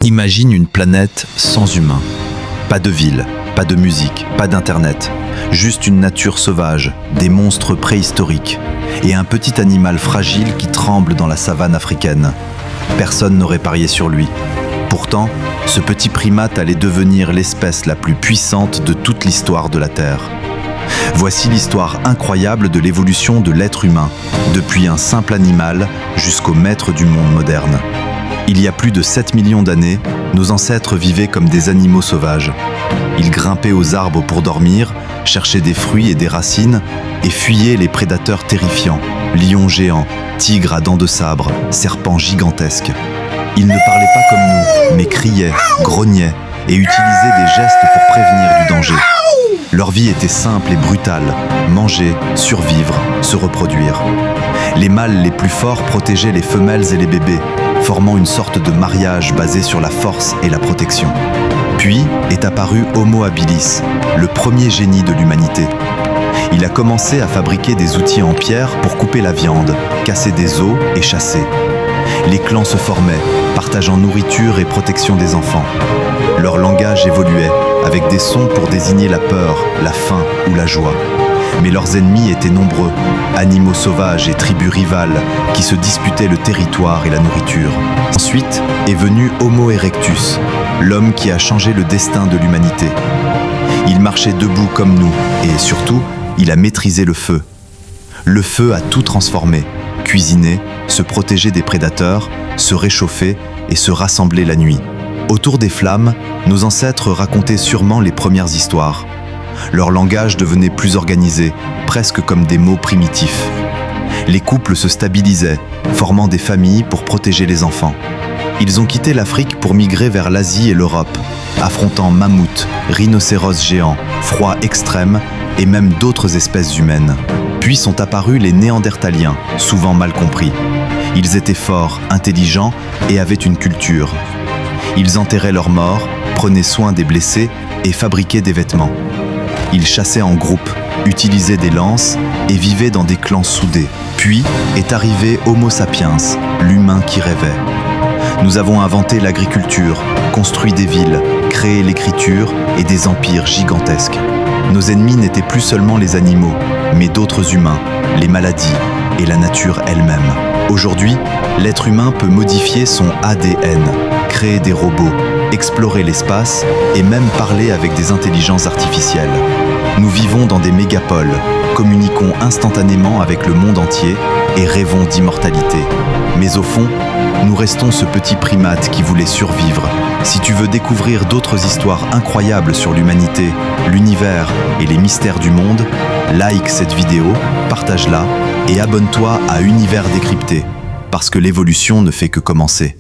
Imagine une planète sans humains. Pas de ville, pas de musique, pas d'internet. Juste une nature sauvage, des monstres préhistoriques et un petit animal fragile qui tremble dans la savane africaine. Personne n'aurait parié sur lui. Pourtant, ce petit primate allait devenir l'espèce la plus puissante de toute l'histoire de la Terre. Voici l'histoire incroyable de l'évolution de l'être humain, depuis un simple animal jusqu'au maître du monde moderne. Il y a plus de 7 millions d'années, nos ancêtres vivaient comme des animaux sauvages. Ils grimpaient aux arbres pour dormir, cherchaient des fruits et des racines et fuyaient les prédateurs terrifiants, lions géants, tigres à dents de sabre, serpents gigantesques. Ils ne parlaient pas comme nous, mais criaient, grognaient et utilisaient des gestes pour prévenir du danger. Leur vie était simple et brutale, manger, survivre, se reproduire. Les mâles les plus forts protégeaient les femelles et les bébés, formant une sorte de mariage basé sur la force et la protection. Puis est apparu Homo habilis, le premier génie de l'humanité. Il a commencé à fabriquer des outils en pierre pour couper la viande, casser des os et chasser. Les clans se formaient, partageant nourriture et protection des enfants. Leur langage évoluait, avec des sons pour désigner la peur, la faim ou la joie. Mais leurs ennemis étaient nombreux, animaux sauvages et tribus rivales qui se disputaient le territoire et la nourriture. Ensuite est venu Homo erectus, l'homme qui a changé le destin de l'humanité. Il marchait debout comme nous et surtout, il a maîtrisé le feu. Le feu a tout transformé, cuisiner, se protéger des prédateurs, se réchauffer et se rassembler la nuit. Autour des flammes, nos ancêtres racontaient sûrement les premières histoires. Leur langage devenait plus organisé, presque comme des mots primitifs. Les couples se stabilisaient, formant des familles pour protéger les enfants. Ils ont quitté l'Afrique pour migrer vers l'Asie et l'Europe, affrontant mammouths, rhinocéros géants, froid extrême et même d'autres espèces humaines. Puis sont apparus les Néandertaliens, souvent mal compris. Ils étaient forts, intelligents et avaient une culture. Ils enterraient leurs morts, prenaient soin des blessés et fabriquaient des vêtements. Ils chassaient en groupe, utilisaient des lances et vivaient dans des clans soudés. Puis est arrivé Homo sapiens, l'humain qui rêvait. Nous avons inventé l'agriculture, construit des villes, créé l'écriture et des empires gigantesques. Nos ennemis n'étaient plus seulement les animaux, mais d'autres humains, les maladies et la nature elle-même. Aujourd'hui, l'être humain peut modifier son ADN, créer des robots, explorer l'espace et même parler avec des intelligences artificielles. Nous vivons dans des mégapoles, communiquons instantanément avec le monde entier et rêvons d'immortalité. Mais au fond, nous restons ce petit primate qui voulait survivre. Si tu veux découvrir d'autres histoires incroyables sur l'humanité, l'univers et les mystères du monde, like cette vidéo, partage-la et abonne-toi à Univers Décrypté, parce que l'évolution ne fait que commencer.